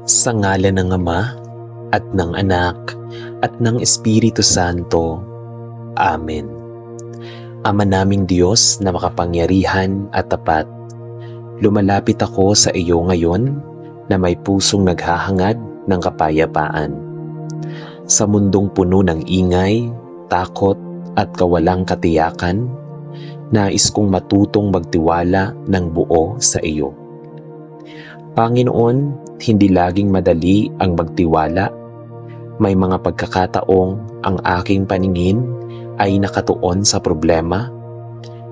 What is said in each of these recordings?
Sa ngalan ng Ama, at ng Anak, at ng Espiritu Santo. Amen. Ama naming Diyos na makapangyarihan at tapat, lumalapit ako sa iyo ngayon na may pusong naghahangad ng kapayapaan. Sa mundong puno ng ingay, takot at kawalang katiyakan, nais kong matutong magtiwala ng buo sa iyo. Panginoon, hindi laging madali ang magtiwala. May mga pagkakataong ang aking paningin ay nakatuon sa problema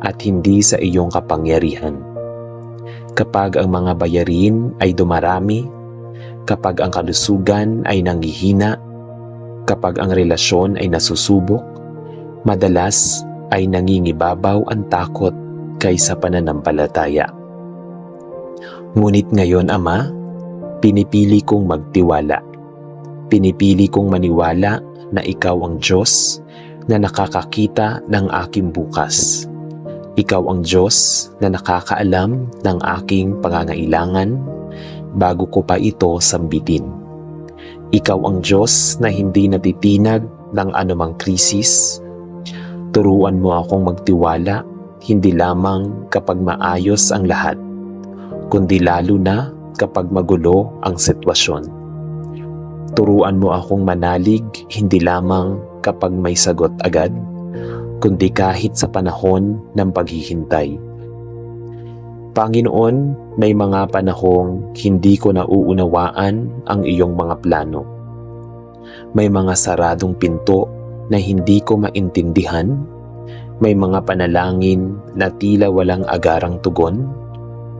at hindi sa iyong kapangyarihan. Kapag ang mga bayarin ay dumarami, kapag ang kalusugan ay nanghihina, kapag ang relasyon ay nasusubok, madalas ay nangingibabaw ang takot kaysa pananampalataya. Ngunit ngayon, Ama, pinipili kong magtiwala. Pinipili kong maniwala na ikaw ang Diyos na nakakakita ng aking bukas. Ikaw ang Diyos na nakakaalam ng aking pangangailangan bago ko pa ito sambitin. Ikaw ang Diyos na hindi natitinag ng anumang krisis. Turuan mo akong magtiwala hindi lamang kapag maayos ang lahat, kundi lalo na kapag magulo ang sitwasyon. Turuan mo akong manalig hindi lamang kapag may sagot agad, kundi kahit sa panahon ng paghihintay. Panginoon, may mga panahong hindi ko nauunawaan ang iyong mga plano. May mga saradong pinto na hindi ko maintindihan. May mga panalangin na tila walang agarang tugon.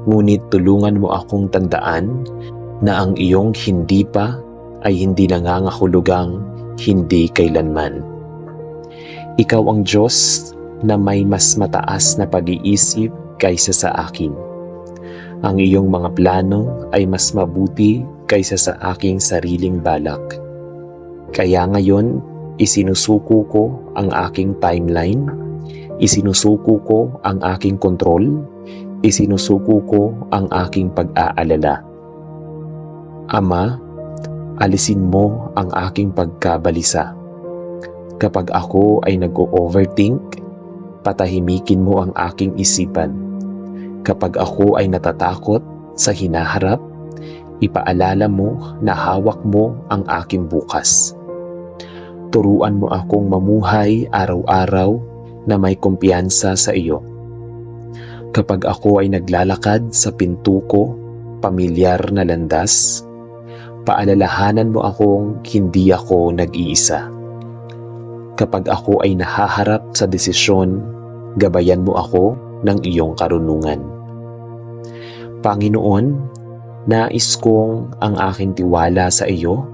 Ngunit tulungan mo akong tandaan na ang iyong hindi pa ay hindi nangangahulugang hindi kailanman. Ikaw ang Diyos na may mas mataas na pag-iisip kaysa sa akin. Ang iyong mga plano ay mas mabuti kaysa sa aking sariling balak. Kaya ngayon, isinusuko ko ang aking timeline, isinusuko ko ang aking kontrol, isinusuko ko ang aking pag-aalala. Ama, alisin mo ang aking pagkabalisa. Kapag ako ay nag-o-overthink, patahimikin mo ang aking isipan. Kapag ako ay natatakot sa hinaharap, ipaalala mo na hawak mo ang aking bukas. Turuan mo akong mamuhay araw-araw na may kumpiyansa sa iyo. Kapag ako ay naglalakad sa pinto ko, pamilyar na landas, paalalahanan mo akong hindi ako nag-iisa. Kapag ako ay nahaharap sa desisyon, gabayan mo ako ng iyong karunungan. Panginoon, nais kong ang aking tiwala sa iyo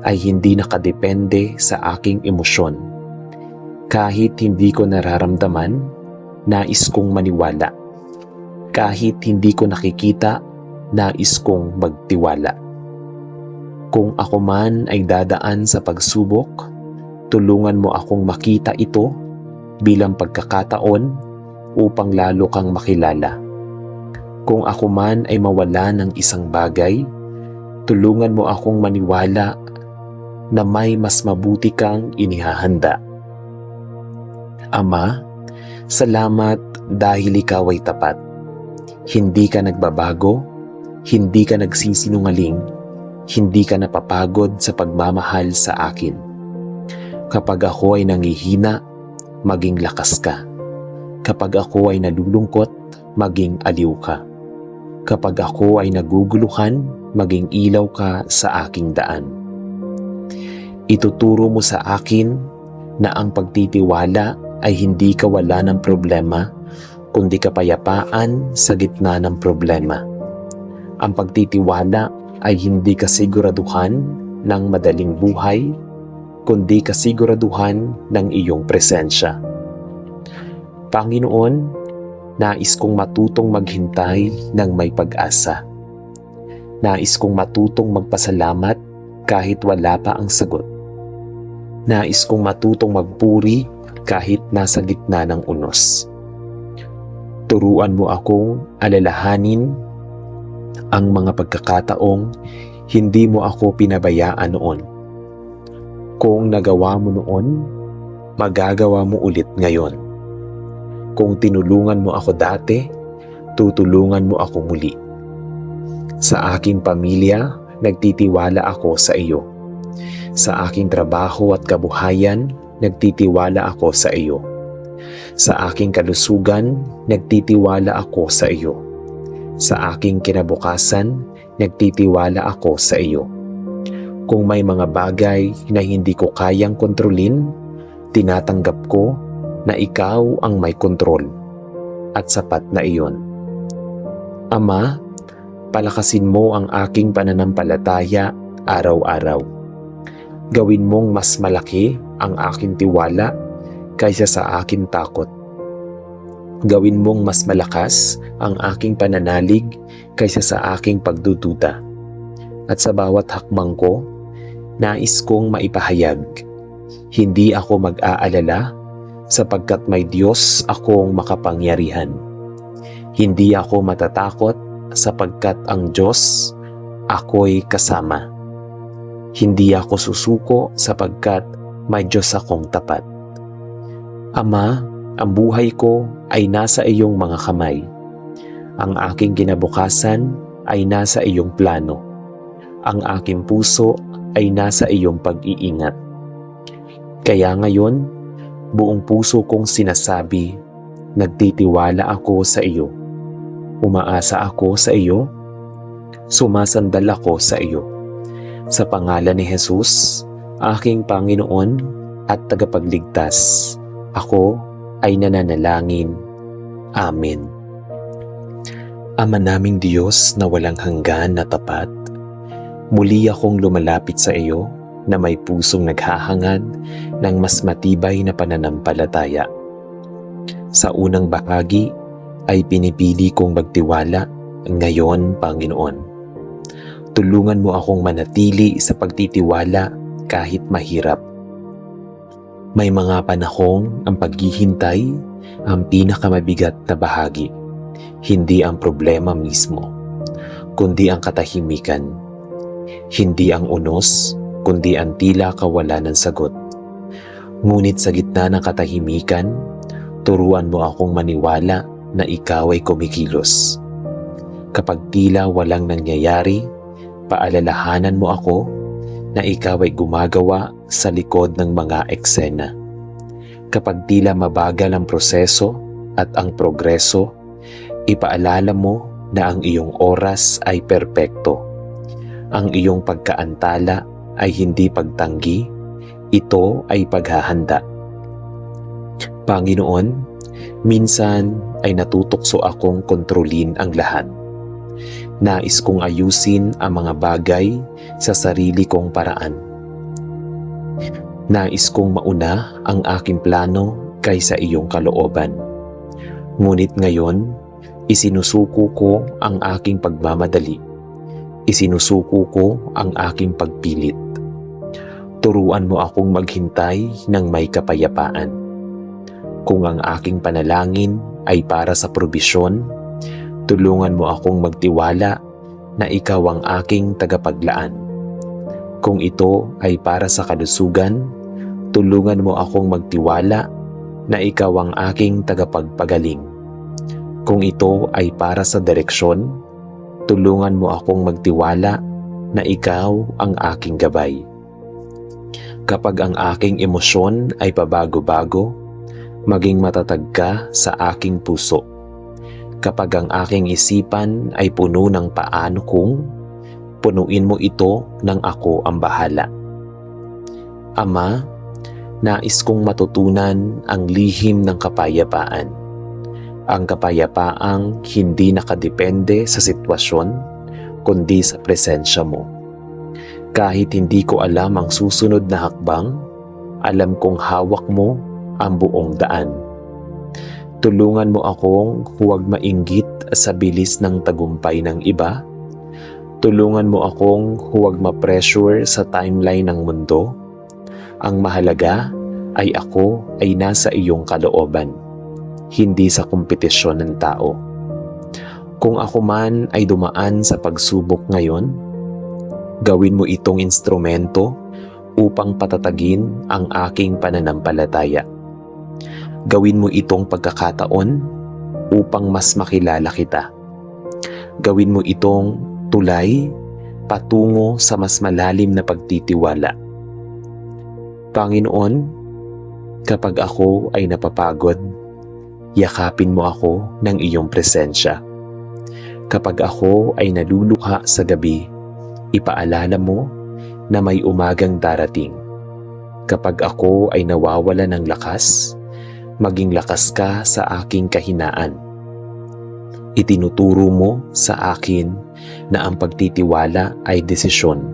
ay hindi nakadepende sa aking emosyon. Kahit hindi ko nararamdaman, nais kong maniwala. Kahit hindi ko nakikita, nais kong magtiwala. Kung ako man ay dadaan sa pagsubok, tulungan mo akong makita ito bilang pagkakataon upang lalo kang makilala. Kung ako man ay mawala ng isang bagay, tulungan mo akong maniwala na may mas mabuti kang inihahanda. Ama, salamat dahil ikaw ay tapat. Hindi ka nagbabago, hindi ka nagsisinungaling, hindi ka napapagod sa pagmamahal sa akin. Kapag ako ay nangihina, maging lakas ka. Kapag ako ay nalulungkot, maging aliw ka. Kapag ako ay naguguluhan, maging ilaw ka sa aking daan. Ituturo mo sa akin na ang pagtitiwala ay hindi kawalan ng problema, kundi kapayapaan sa gitna ng problema. Ang pagtitiwala ay hindi kasiguraduhan ng madaling buhay, kundi kasiguraduhan ng iyong presensya. Panginoon, nais kong matutong maghintay ng may pag-asa. Nais kong matutong magpasalamat kahit wala pa ang sagot. Nais kong matutong magpuri kahit nasa gitna ng unos. Turuan mo akong alalahanin ang mga pagkakataong Hindi mo ako pinabayaan noon. Kung nagawa mo noon, magagawa mo ulit ngayon. Kung tinulungan mo ako dati, tutulungan mo ako muli. Sa aking pamilya, nagtitiwala ako sa iyo. Sa aking trabaho at kabuhayan, nagtitiwala ako sa iyo. Sa aking kalusugan, nagtitiwala ako sa iyo. Sa aking kinabukasan, nagtitiwala ako sa iyo. Kung may mga bagay na hindi ko kayang kontrolin, tinatanggap ko na ikaw ang may kontrol at sapat na iyon. Ama, palakasin mo ang aking pananampalataya araw-araw. Gawin mong mas malaki ang aking tiwala kaysa sa aking takot. Gawin mong mas malakas ang aking pananalig kaysa sa aking pagdududa. At sa bawat hakbang ko, nais kong maipahayag, hindi ako mag-aalala sapagkat may Diyos akong makapangyarihan. Hindi ako matatakot sapagkat ang Diyos ako'y kasama. Hindi ako susuko sapagkat may Diyos akong tapat. Ama, ang buhay ko ay nasa iyong mga kamay. Ang aking kinabukasan ay nasa iyong plano. Ang aking puso ay nasa iyong pag-iingat. Kaya ngayon, buong puso kong sinasabi, nagtitiwala ako sa iyo. Umaasa ako sa iyo. Sumasandal ako sa iyo. Sa pangalan ni Jesus, aking Panginoon at tagapagligtas, ako ay nananalangin. Amen. Ama naming Diyos na walang hanggan na tapat, muli akong lumalapit sa iyo na may pusong naghahangad ng mas matibay na pananampalataya. Sa unang bahagi ay pinipili kong magtiwala. Ngayon, Panginoon, tulungan mo akong manatili sa pagtitiwala kahit mahirap. May mga panahong ang paghihintay ang pinakamabigat na bahagi. Hindi ang problema mismo, kundi ang katahimikan. Hindi ang unos, kundi ang tila kawalan ng sagot. Ngunit sa gitna ng katahimikan, turuan mo akong maniwala na ikaw ay kumikilos. Kapag tila walang nangyayari, paalalahanan mo ako na ikaw ay gumagawa sa likod ng mga eksena. Kapag tila mabagal ang proseso at ang progreso, ipaalala mo na ang iyong oras ay perpekto. Ang iyong pagkaantala ay hindi pagtanggi, ito ay paghahanda. Panginoon, minsan ay natutokso akong kontrolin ang lahat. Nais kong ayusin ang mga bagay sa sarili kong paraan. Nais kong mauna ang aking plano kaysa iyong kalooban. Ngunit ngayon, isinusuko ko ang aking pagmamadali. Isinusuko ko ang aking pagpilit. Turuan mo akong maghintay ng may kapayapaan. Kung ang aking panalangin ay para sa probisyon, tulungan mo akong magtiwala na ikaw ang aking tagapaglaan. Kung ito ay para sa kalusugan, tulungan mo akong magtiwala na ikaw ang aking tagapagpagaling. Kung ito ay para sa direksyon, tulungan mo akong magtiwala na ikaw ang aking gabay. Kapag ang aking emosyon ay pabago-bago, maging matatag ka sa aking puso. Kapag ang aking isipan ay puno ng paano kung, punuin mo ito ng ako ang bahala. Ama, nais kong matutunan ang lihim ng kapayapaan. Ang kapayapaang hindi nakadepende sa sitwasyon, kundi sa presensya mo. Kahit hindi ko alam ang susunod na hakbang, alam kong hawak mo ang buong daan. Tulungan mo akong huwag mainggit sa bilis ng tagumpay ng iba. Tulungan mo akong huwag ma-pressure sa timeline ng mundo. Ang mahalaga ay ako ay nasa iyong kalooban, hindi sa kompetisyon ng tao. Kung ako man ay dumaan sa pagsubok ngayon, Gawin mo itong instrumento upang patatagin ang aking pananampalataya. Gawin mo itong pagkakataon upang mas makilala kita. Gawin mo itong tulay patungo sa mas malalim na pagtitiwala. Panginoon, kapag ako ay napapagod, yakapin mo ako ng iyong presensya. Kapag ako ay naluluha sa gabi, ipaalala mo na may umagang darating. Kapag ako ay nawawala ng lakas, maging lakas ka sa aking kahinaan. Itinuturo mo sa akin na ang pagtitiwala ay desisyon,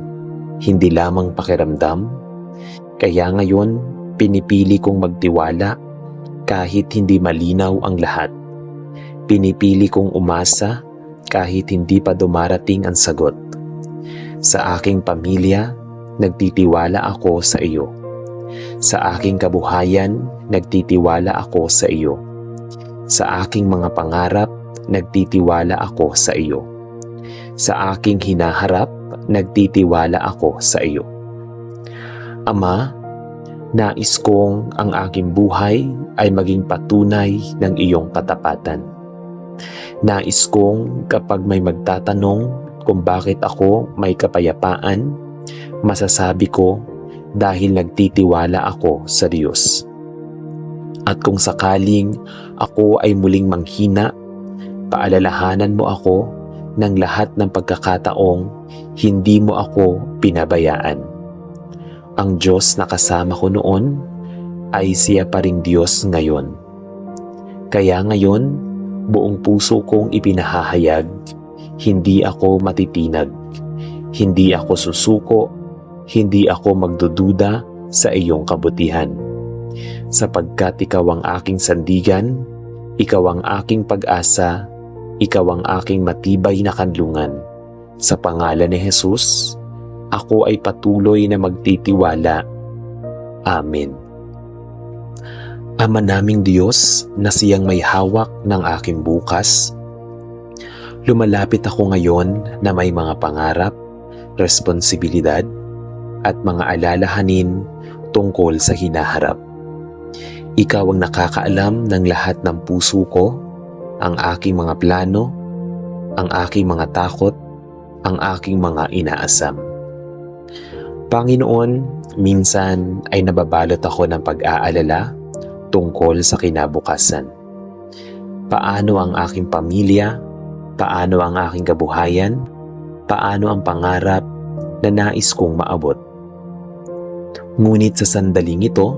hindi lamang pakiramdam. Kaya ngayon, pinipili kong magtiwala kahit hindi malinaw ang lahat. Pinipili kong umasa kahit hindi pa dumarating ang sagot. Sa aking pamilya, nagtitiwala ako sa iyo. Sa aking kabuhayan, nagtitiwala ako sa iyo. Sa aking mga pangarap, nagtitiwala ako sa iyo. Sa aking hinaharap, nagtitiwala ako sa iyo. Ama, nais kong ang aking buhay ay maging patunay ng iyong katapatan. Nais kong kapag may magtatanong kung bakit ako may kapayapaan, masasabi ko dahil nagtitiwala ako sa Diyos. At kung sakaling ako ay muling manghina, paalalahanan mo ako ng lahat ng pagkakataong hindi mo ako pinabayaan. Ang Diyos na kasama ko noon ay siya pa ring Diyos ngayon. Kaya ngayon, buong puso kong ipinahahayag, hindi ako matitinag, hindi ako susuko, hindi ako magdududa sa iyong kabutihan. Sapagkat ikaw ang aking sandigan, ikaw ang aking pag-asa, ikaw ang aking matibay na kanlungan. Sa pangalan ni Jesus, ako ay patuloy na magtitiwala. Amen. Ama naming Diyos na siyang may hawak ng aking bukas, lumalapit ako ngayon na may mga pangarap, responsibilidad, at mga alalahanin tungkol sa hinaharap. Ikaw ang nakakaalam ng lahat ng puso ko, ang aking mga plano, ang aking mga takot, ang aking mga inaasam. Panginoon, minsan ay nababalot ako ng pag-aalala tungkol sa kinabukasan. Paano ang aking pamilya? Paano ang aking kabuhayan? Paano ang pangarap na nais kong maabot? Ngunit sa sandaling ito,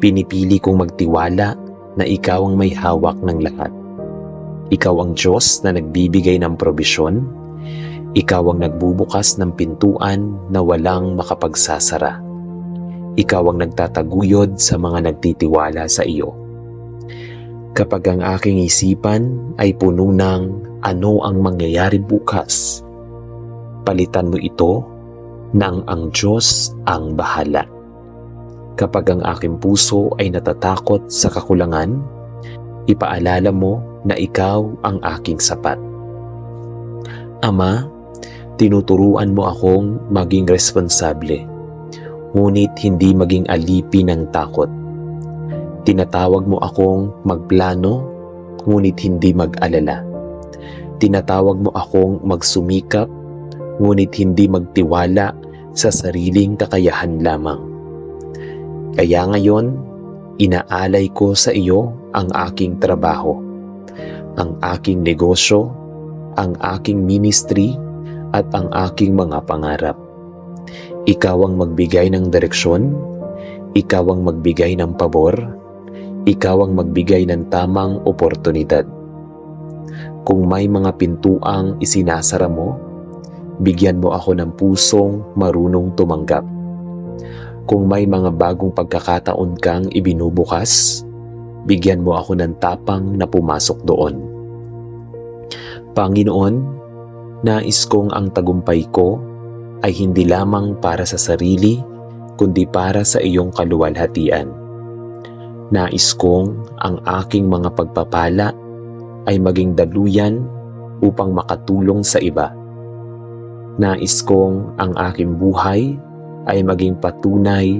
pinipili kong magtiwala na ikaw ang may hawak ng lahat. Ikaw ang Diyos na nagbibigay ng probisyon. Ikaw ang nagbubukas ng pintuan na walang makapagsasara. Ikaw ang nagtataguyod sa mga nagtitiwala sa iyo. Kapag ang aking isipan ay puno ng ano ang mangyayari bukas, palitan mo ito ng ang Diyos ang bahala. Kapag ang aking puso ay natatakot sa kakulangan, ipaalala mo na ikaw ang aking sapat. Ama, tinuturuan mo akong maging responsable, ngunit hindi maging alipin ng takot. Tinatawag mo akong magplano, ngunit hindi mag-alala. Tinatawag mo akong magsumikap, ngunit hindi magtiwala sa sariling kakayahan lamang. Kaya ngayon, inaalay ko sa iyo ang aking trabaho, ang aking negosyo, ang aking ministry, at ang aking mga pangarap. Ikaw ang magbigay ng direksyon, ikaw ang magbigay ng pabor, ikaw ang magbigay ng tamang oportunidad. Kung may mga pintuang isinasara mo, bigyan mo ako ng pusong marunong tumanggap. Kung may mga bagong pagkakataon kang ibinubukas, bigyan mo ako ng tapang na pumasok doon. Panginoon, nais kong ang tagumpay ko ay hindi lamang para sa sarili, kundi para sa iyong kaluwalhatian. Nais kong ang aking mga pagpapala ay maging daluyan upang makatulong sa iba. Nais kong ang aking buhay ay maging patunay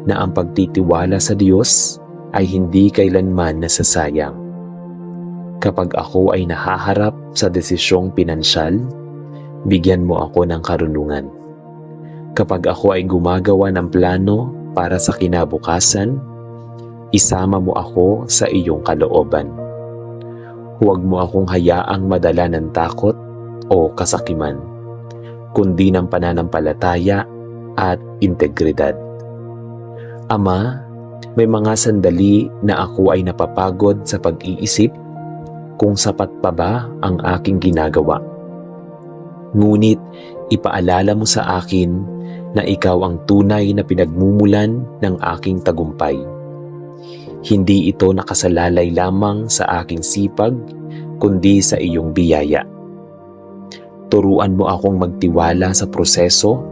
na ang pagtitiwala sa Diyos ay hindi kailanman nasasayang. Kapag ako ay nahaharap sa desisyong pinansyal, bigyan mo ako ng karunungan. Kapag ako ay gumagawa ng plano para sa kinabukasan, isama mo ako sa iyong kalooban. Huwag mo akong hayaang madala ng takot o kasakiman, kundi ng pananampalataya at integridad. Ama, may mga sandali na ako ay napapagod sa pag-iisip kung sapat pa ba ang aking ginagawa. Ngunit ipaalala mo sa akin na ikaw ang tunay na pinagmumulan ng aking tagumpay. Hindi ito nakasalalay lamang sa aking sipag, kundi sa iyong biyaya. Turuan mo akong magtiwala sa proseso.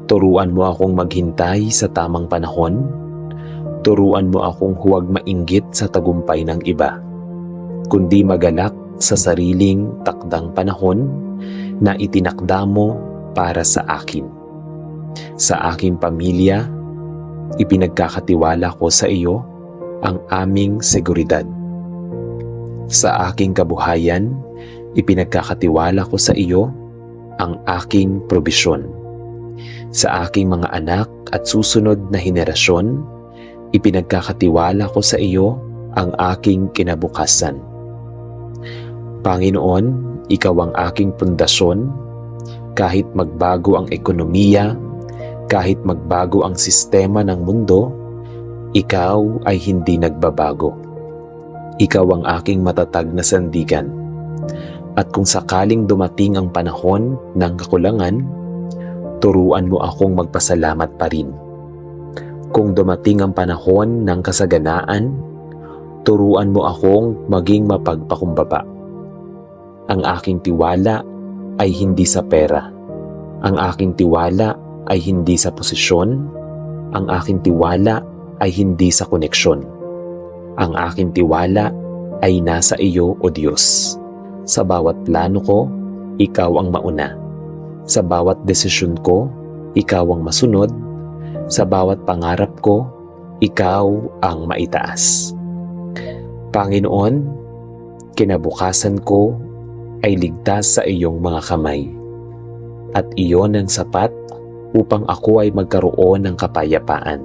Turuan mo akong maghintay sa tamang panahon. Turuan mo akong huwag mainggit sa tagumpay ng iba, kundi magalak sa sariling takdang panahon na itinakda mo para sa akin. Sa aking pamilya, ipinagkakatiwala ko sa iyo ang aming seguridad. Sa aking kabuhayan, ipinagkakatiwala ko sa iyo ang aking probisyon. Sa aking mga anak at susunod na henerasyon, ipinagkakatiwala ko sa iyo ang aking kinabukasan. Panginoon, ikaw ang aking pundasyon. Kahit magbago ang ekonomiya, kahit magbago ang sistema ng mundo, ikaw ay hindi nagbabago. Ikaw ang aking matatag na sandigan. At kung sakaling dumating ang panahon ng kakulangan, turuan mo akong magpasalamat pa rin. Kung dumating ang panahon ng kasaganaan, turuan mo akong maging mapagpakumbaba. Ang aking tiwala ay hindi sa pera. Ang aking tiwala ay hindi sa posisyon. Ang aking tiwala ay hindi sa koneksyon. Ang aking tiwala ay nasa iyo, O Diyos. Sa bawat plano ko, ikaw ang mauna. Sa bawat desisyon ko, ikaw ang masunod. Sa bawat pangarap ko, ikaw ang maitaas. Panginoon, kinabukasan ko ay ligtas sa iyong mga kamay. At iyon ang sapat upang ako ay magkaroon ng kapayapaan.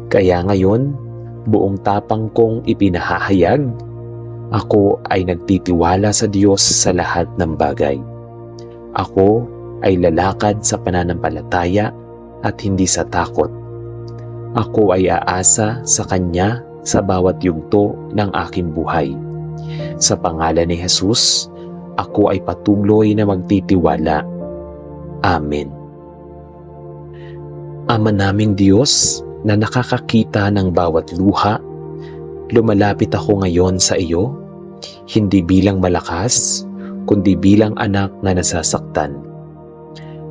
Kaya ngayon, buong tapang kong ipinahahayag, ako ay nagtitiwala sa Diyos sa lahat ng bagay. Ako ay lalakad sa pananampalataya at hindi sa takot. Ako ay aasa sa Kanya sa bawat yugto ng aking buhay. Sa pangalan ni Jesus, ako ay patuloy na magtitiwala. Amen. Ama naming Diyos na nakakakita ng bawat luha, lumalapit ako ngayon sa iyo, hindi bilang malakas, kundi bilang anak na nasasaktan.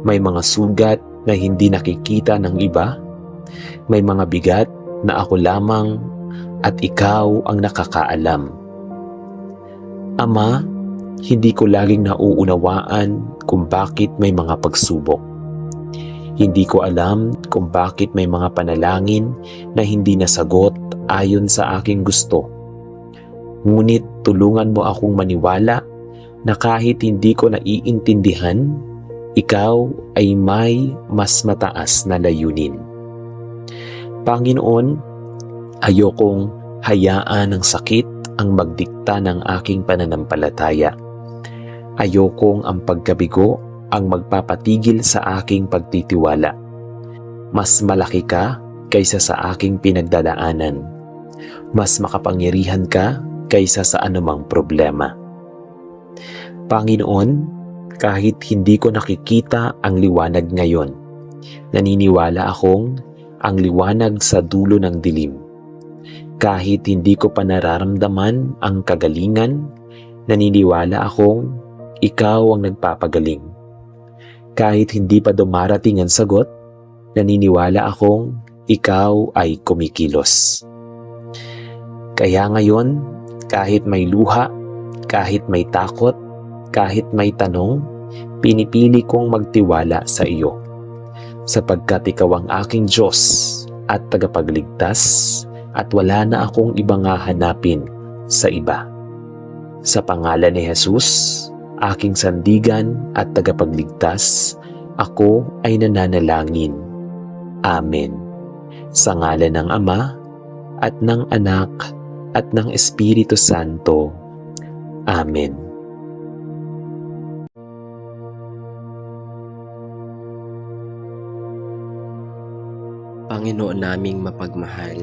May mga sugat na hindi nakikita ng iba, may mga bigat na ako lamang at ikaw ang nakakaalam. Ama, hindi ko laging nauunawaan kung bakit may mga pagsubok. Hindi ko alam kung bakit may mga panalangin na hindi nasagot ayon sa aking gusto. Ngunit tulungan mo akong maniwala na kahit hindi ko naiintindihan, ikaw ay may mas mataas na layunin. Panginoon, ayokong hayaan ng sakit ang magdikta ng aking pananampalataya. Ayokong ang pagkabigo ang magpapatigil sa aking pagtitiwala. Mas malaki ka kaysa sa aking pinagdadaanan. Mas makapangyarihan ka kaysa sa anumang problema. Panginoon, kahit hindi ko nakikita ang liwanag ngayon, naniniwala akong ang liwanag sa dulo ng dilim. Kahit hindi ko pa nararamdaman ang kagalingan, naniniwala akong ikaw ang nagpapagaling. Kahit hindi pa dumarating ang sagot, naniniwala akong ikaw ay kumikilos. Kaya ngayon, kahit may luha, kahit may takot, kahit may tanong, pinipili kong magtiwala sa iyo, sapagkat ikaw ang aking Diyos at tagapagligtas at wala na akong ibang hahanapin sa iba. Sa pangalan ni Jesus, aking sandigan at tagapagligtas, ako ay nananalangin. Amen. Sa ngalan ng Ama, at ng Anak, at ng Espiritu Santo. Amen. Panginoon naming mapagmahal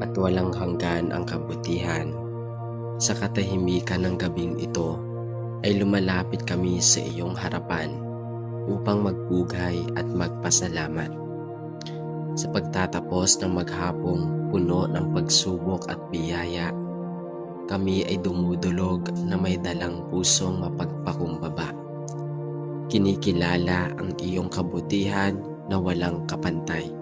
at walang hanggan ang kabutihan, sa katahimikan ng gabing ito ay lumalapit kami sa iyong harapan upang magpugay at magpasalamat. Sa pagtatapos ng maghapong puno ng pagsubok at biyaya, kami ay dumudulog na may dalang pusong mapagpakumbaba. Kinikilala ang iyong kabutihan na walang kapantay.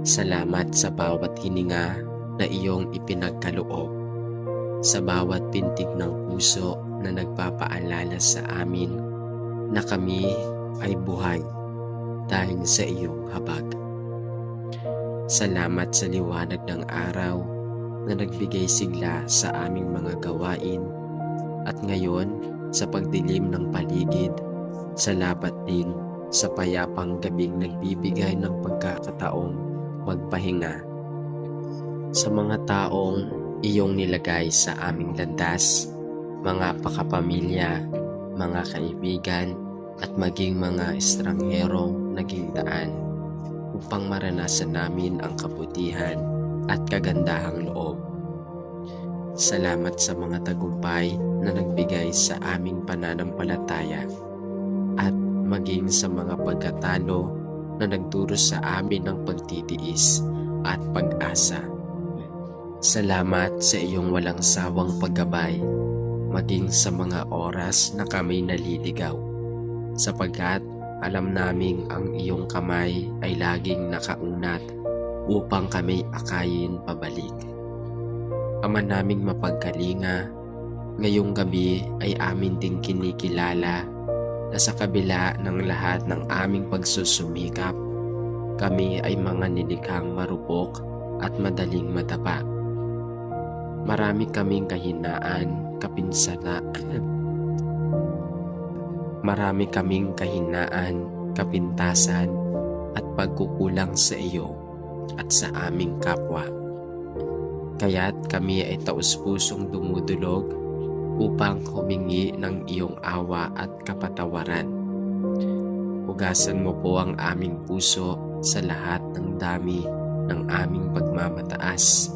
Salamat sa bawat hininga na iyong ipinagkaloob, sa bawat pintig ng puso na nagpapaalala sa amin na kami ay buhay dahil sa iyong habag. Salamat sa liwanag ng araw na nagbigay sigla sa aming mga gawain, at ngayon sa pagdilim ng paligid, salamat din sa payapang gabing nagbibigay ng pagkakataong magpahinga. Sa mga taong iyong nilagay sa aming landas, mga pakapamilya, mga kaibigan, at maging mga estrangherong naging daan upang maranasan namin ang kabutihan at kagandahang loob. Salamat sa mga tagumpay na nagbigay sa aming pananampalataya, at maging sa mga pagkatalo na nagturo sa amin ng pagtitiis at pag-asa. Salamat sa iyong walang sawang paggabay, maging sa mga oras na kami naliligaw, sapagkat alam naming ang iyong kamay ay laging nakaunat upang kami akayin pabalik. Ama naming mapagkalinga, ngayong gabi ay amin ding kinikilala na sa kabila ng lahat ng aming pagsusumikap, kami ay mga nilikhang marupok at madaling madapa. Marami kaming kahinaan, kapintasan at pagkukulang sa iyo at sa aming kapwa. Kaya't kami ay taus-pusong dumudulog upang humingi ng iyong awa at kapatawaran. Hugasan mo po ang aming puso sa lahat ng dami ng aming pagmamataas,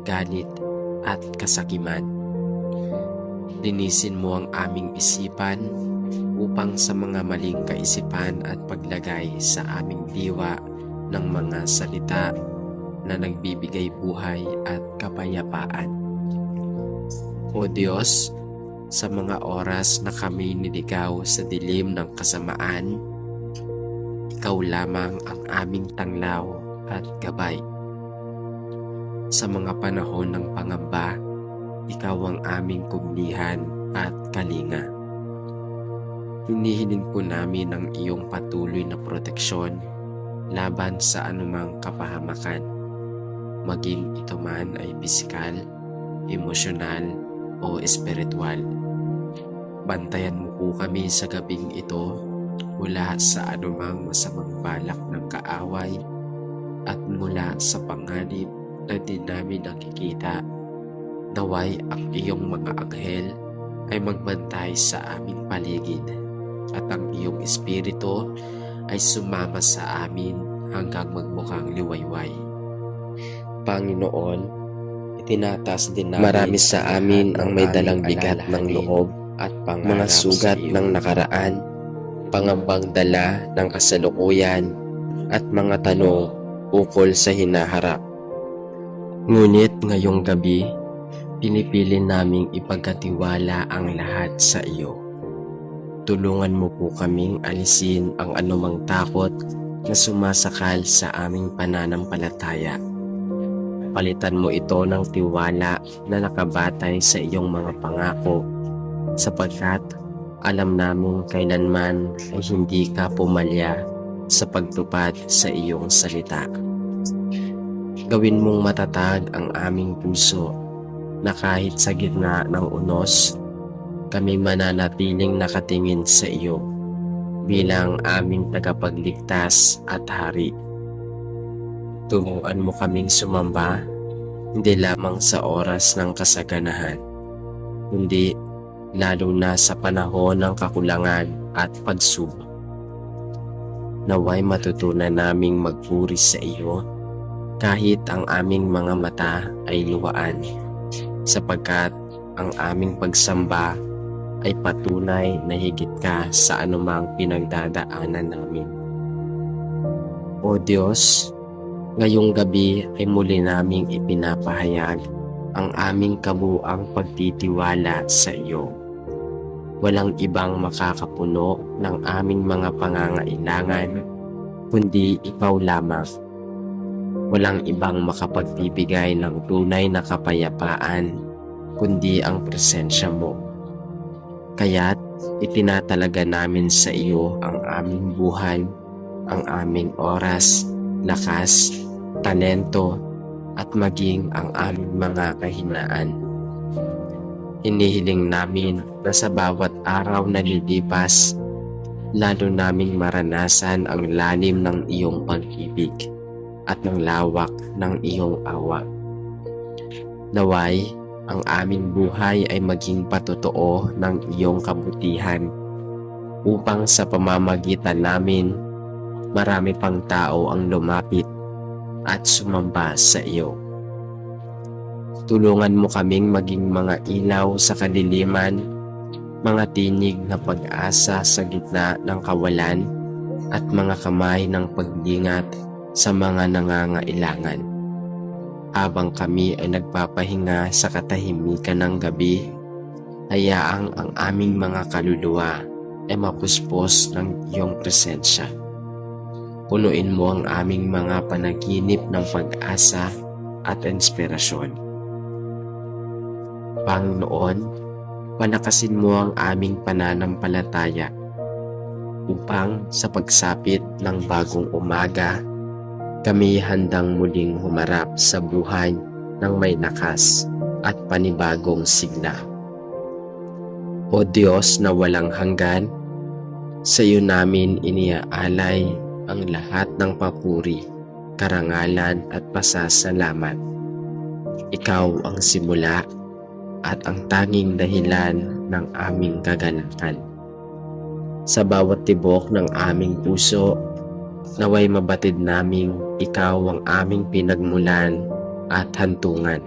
galit at kasakiman. Linisin mo ang aming isipan upang sa mga maling kaisipan at paglagay sa aming diwa ng mga salita na nagbibigay buhay at kapayapaan. O Diyos, sa mga oras na kami niligaw sa dilim ng kasamaan, ikaw lamang ang aming tanglaw at gabay. Sa mga panahon ng pangamba, ikaw ang aming kublihan at kalinga. Hinihiling po namin ang iyong patuloy na proteksyon laban sa anumang kapahamakan, maging ito man ay pisikal, emosyonal, o espiritual. Bantayan mo po kami sa gabing ito mula sa anumang masamang balak ng kaaway at mula sa panganib na di namin nakikita. Naway ang iyong mga anghel ay magbantay sa aming paligid, at ang iyong espiritu ay sumama sa amin hanggang magmukhang liwayway. Panginoon, itinatas din namin marami sa amin ang may dalang bigat ng loob at mga sugat ng nakaraan, pangambang dala ng kasalukuyan, at mga tanong ukol sa hinaharap. Ngunit ngayong gabi, pinipili naming ipagkatiwala ang lahat sa iyo. Tulungan mo po kaming alisin ang anumang takot na sumasakal sa aming pananampalataya. Palitan mo ito ng tiwala na nakabatay sa iyong mga pangako, sapagkat Alam namin kailanman ay hindi ka pumalya sa pagtupad sa iyong salita. Gawin mong matatag ang aming puso na kahit sa gitna ng unos, kami mananatiling nakatingin sa iyo bilang aming tagapagligtas at hari. Turuan mo kaming sumamba, hindi lamang sa oras ng kasaganahan, kundi lalo na sa panahon ng kakulangan at pagsubok. Naway matutunan naming magpuri sa iyo kahit ang aming mga mata ay luwaan, sapagkat ang aming pagsamba ay patunay na higit ka sa anumang pinagdadaanan namin. O Diyos, ngayong gabi ay muli naming ipinapahayag ang aming kabuang pagtitiwala sa iyo. Walang ibang makakapuno ng aming mga pangangailangan, kundi ikaw lamang. Walang ibang makapagbibigay ng tunay na kapayapaan, kundi ang presensya mo. Kaya't itinatalaga namin sa iyo ang aming buhay, ang aming oras, lakas, talento, at maging ang aming mga kahinaan. Hinihiling namin na sa bawat araw na lilipas, lalo naming maranasan ang lalim ng iyong pag-ibig at ng lawak ng iyong awa. Naway, ang aming buhay ay maging patotoo ng iyong kabutihan, upang sa pamamagitan namin, marami pang tao ang lumapit at sumamba sa iyo. Tulungan mo kaming maging mga ilaw sa kadiliman, mga tinig na pag-asa sa gitna ng kawalan, at mga kamay ng paglingat sa mga nangangailangan. Habang kami ay nagpapahinga sa katahimikan ng gabi, hayaang ang aming mga kaluluwa ay mapuspos ng iyong presensya. Punuin mo ang aming mga panaginip ng pag-asa at inspirasyon. Panginoon, palakasin mo ang aming pananampalataya upang sa pagsapit ng bagong umaga, kami handang muling humarap sa buhay ng may lakas at panibagong sigla. O Diyos na walang hanggan, sa iyo namin iniaalay ang lahat ng papuri, karangalan at pasasalamat. Ikaw ang simula at ang tanging dahilan ng aming kaganapan. Sa bawat tibok ng aming puso, naway mabatid naming ikaw ang aming pinagmulan at hantungan.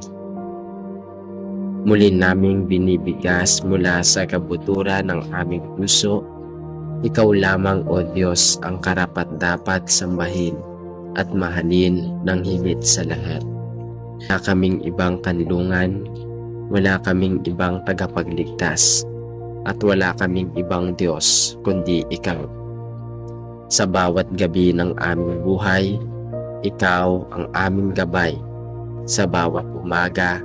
Muli naming binibigas mula sa kabuturan ng aming puso, ikaw lamang o Diyos ang karapat-dapat sambahin at mahalin ng higit sa lahat. Wala kaming ibang kanlungan, wala kaming ibang tagapagligtas, at wala kaming ibang Diyos kundi ikaw. Sa bawat gabi ng aming buhay, ikaw ang aming gabay. Sa bawat umaga,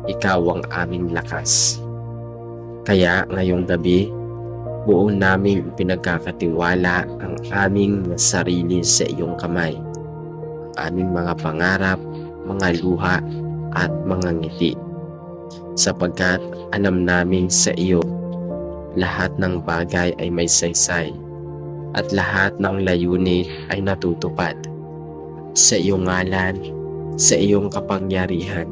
ikaw ang aming lakas. Kaya ngayong gabi, buo naming pinagkakatiwala ang aming sarili sa iyong kamay. Ang aming mga pangarap, mga luha, at mga ngiti. Sapagkat alam namin sa iyo, lahat ng bagay ay may saysay, at lahat ng layunin ay natutupad. Sa iyong ngalan, sa iyong kapangyarihan,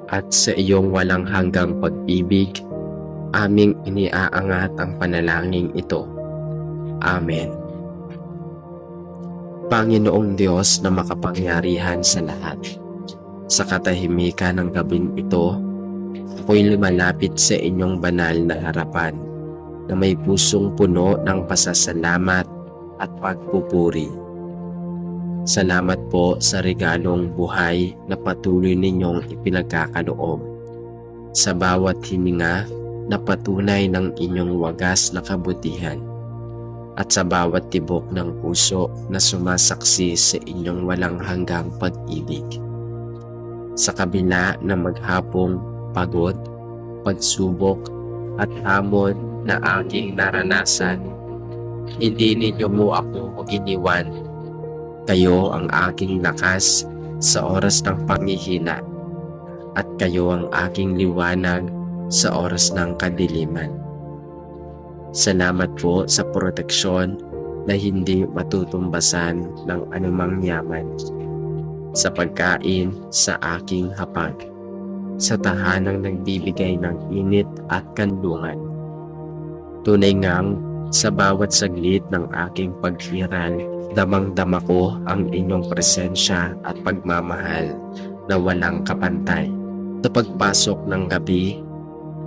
at sa iyong walang hanggang pag-ibig, aming iniaangat ang panalangin ito. Amen. Panginoong Diyos na makapangyarihan sa lahat, sa katahimikan ng gabing ito, ako'y lumalapit sa inyong banal na harapan na may pusong puno ng pasasalamat at pagpupuri. Salamat po sa regalong buhay na patuloy ninyong ipinagkakaloob. Sa bawat hininga na patunay ng inyong wagas na kabutihan, at sa bawat tibok ng puso na sumasaksi sa inyong walang hanggang pag-ibig. Sa kabila ng maghapong pagod, pagsubok, at hamon na aking naranasan. Hindi ninyo mo ako iniwan. Kayo ang aking lakas sa oras ng panghihina, at kayo ang aking liwanag sa oras ng kadiliman. Salamat po sa proteksyon na hindi matutumbasan ng anumang yaman, sa pagkain sa aking hapag, sa tahanang nagbibigay ng init at kanlungan. Tunay ngang sa bawat saglit ng aking paghiral, damang-dama ko ang inyong presensya at pagmamahal na walang kapantay. Sa pagpasok ng gabi,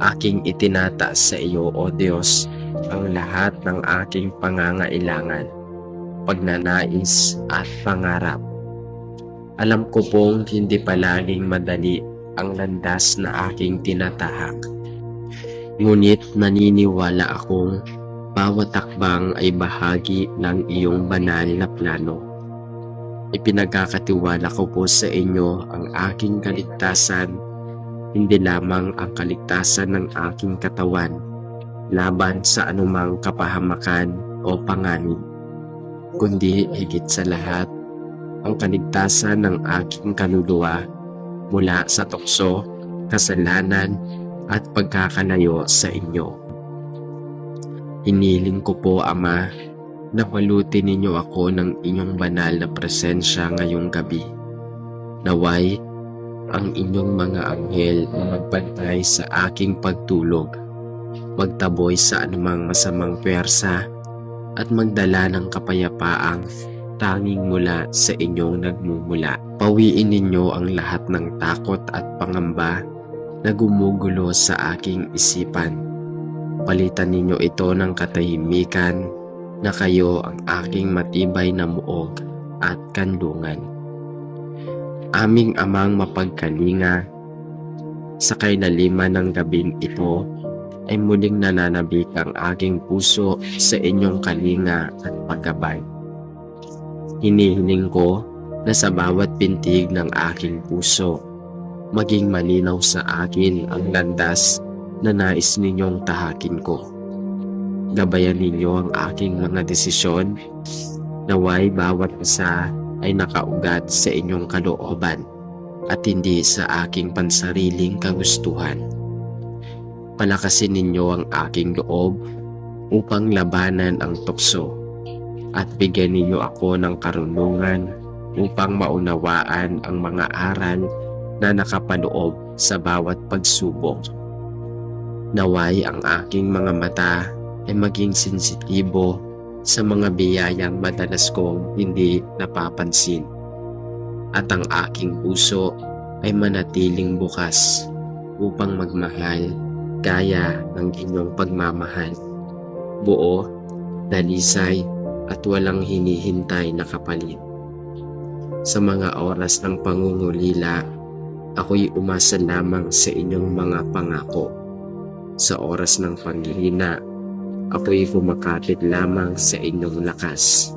aking itinataas sa iyo, O Diyos, ang lahat ng aking pangangailangan, pagnanais at pangarap. Alam ko pong hindi palaging madali ang landas na aking tinatahak. Ngunit naniniwala akong bawat takbang ay bahagi ng iyong banal na plano. Ipinagkakatiwala ko po sa inyo ang aking kaligtasan, hindi lamang ang kaligtasan ng aking katawan laban sa anumang kapahamakan o panganib, kundi higit sa lahat, ang kaligtasan ng aking kaluluwa mula sa tukso, kasalanan at pagkakalayo sa inyo. Hiniling ko po, Ama, na palutin ninyo ako ng inyong banal na presensya ngayong gabi. Naway, ang inyong mga anghel na magbantay sa aking pagtulog, magtaboy sa anumang masamang pwersa at magdala ng kapayapaang tanging mula sa inyong nagmumula. Pawiin ninyo ang lahat ng takot at pangamba na gumugulo sa aking isipan. Palitan ninyo ito ng katahimikan na kayo ang aking matibay na muog at kanlungan. Aming Amang mapagkalinga, sa kailaliman ng gabing ito ay muling nananabik ang aking puso sa inyong kalinga at paggabay. Hinihiling ko na sa bawat pintig ng aking puso, maging malinaw sa akin ang landas na nais ninyong tahakin ko. Gabayan ninyo ang aking mga desisyon, naway bawat isa ay nakaugat sa inyong kalooban at hindi sa aking pansariling kagustuhan. Palakasin ninyo ang aking loob upang labanan ang tukso at bigyan ninyo ako ng karunungan upang maunawaan ang mga aral na nakapaloob sa bawat pagsubok. Naway ang aking mga mata ay maging sensitibo sa mga biyayang madalas kong hindi napapansin, at ang aking puso ay manatiling bukas upang magmahal gaya ng inyong pagmamahal, buo, dalisay at walang hinihintay na kapalit. Sa mga oras ng pangungulila, ako'y umasa lamang sa inyong mga pangako. Sa oras ng panghihina, ako'y kumakapit lamang sa inyong lakas.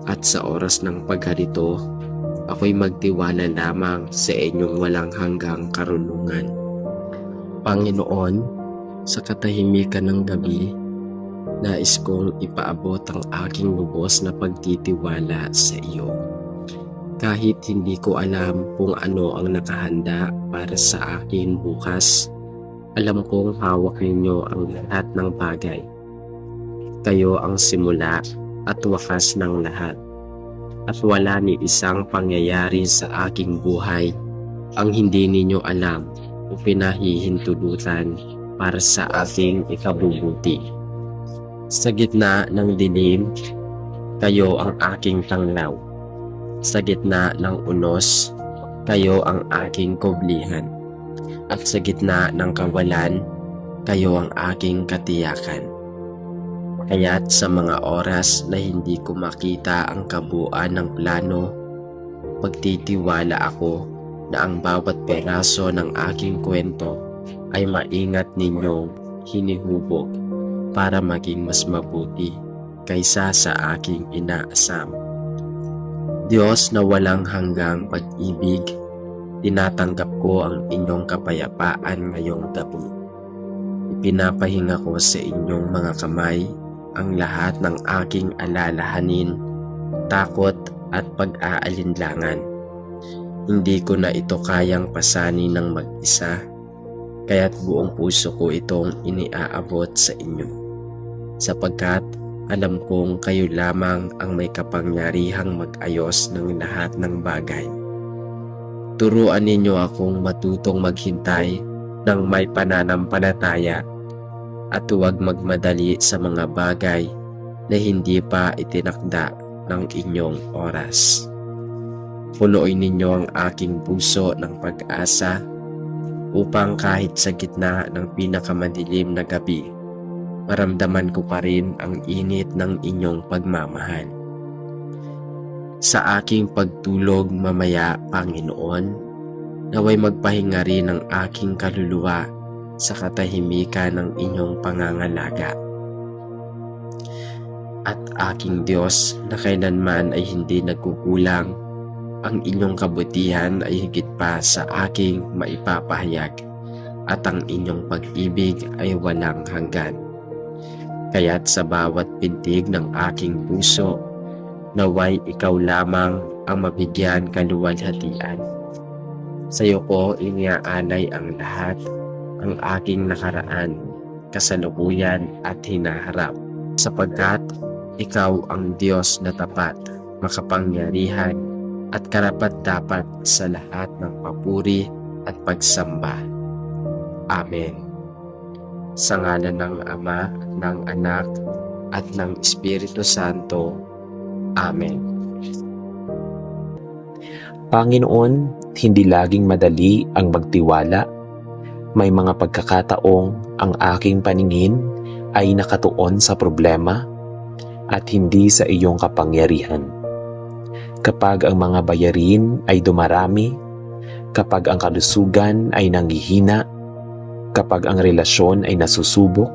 At sa oras ng pagharito, ako'y magtiwala lamang sa inyong walang hanggang karunungan. Panginoon, sa katahimikan ng gabi, nais kong ipaabot ang aking lubos na pagtitiwala sa iyo. Kahit hindi ko alam kung ano ang nakahanda para sa akin bukas, alam kong hawak ninyo ang lahat ng bagay. Kayo ang simula at wakas ng lahat. At wala ni isang pangyayari sa aking buhay ang hindi ninyo alam o pinahihintulutan para sa aking ikabubuti. Sa gitna ng dilim, kayo ang aking tanglaw. Sa gitna ng unos, kayo ang aking kublihan. At sa gitna ng kawalan, kayo ang aking katiyakan. Kaya't sa mga oras na hindi ko makita ang kabuuan ng plano, pagtitiwala ako na ang bawat peraso ng aking kwento ay maingat ninyong hinihubog para maging mas mabuti kaysa sa aking inaasam. Diyos na walang hanggang pag-ibig, tinatanggap ko ang inyong kapayapaan ngayong gabi. Ipinapahinga ko sa inyong mga kamay ang lahat ng aking alalahanin, takot at pag-aalinlangan. Hindi ko na ito kayang pasanin ng mag-isa, kaya't buong puso ko itong iniaabot sa inyo. Sapagkat alam kong kayo lamang ang may kapangyarihang mag-ayos ng lahat ng bagay. Turuan ninyo akong matutong maghintay ng may pananampalataya at huwag magmadali sa mga bagay na hindi pa itinakda ng inyong oras. Punuin ninyo ang aking puso ng pag-asa upang kahit sa gitna ng pinakamadilim na gabi, maramdaman ko pa rin ang init ng inyong pagmamahal. Sa aking pagtulog mamaya, Panginoon, naway magpahinga rin ang aking kaluluwa sa katahimikan ng inyong pangangalaga. At aking Diyos na kailanman ay hindi nagkukulang, ang inyong kabutihan ay higit pa sa aking maipapahayag at ang inyong pag-ibig ay walang hanggan. Kaya't sa bawat pintig ng aking puso, naway ikaw lamang ang mabigyan kaluwalhatian. Sa iyo ko iniaalay ang lahat, ang aking nakaraan, kasalukuyan at hinaharap, sapagkat ikaw ang Diyos na tapat, makapangyarihan at karapat-dapat sa lahat ng papuri at pagsamba. Amen. Sa ngalan ng Ama, ng Anak, at ng Espiritu Santo. Amen. Panginoon, hindi laging madali ang magtiwala. May mga pagkakataong ang aking paningin ay nakatuon sa problema at hindi sa iyong kapangyarihan. Kapag ang mga bayarin ay dumarami, kapag ang kalusugan ay nanghihina, kapag ang relasyon ay nasusubok,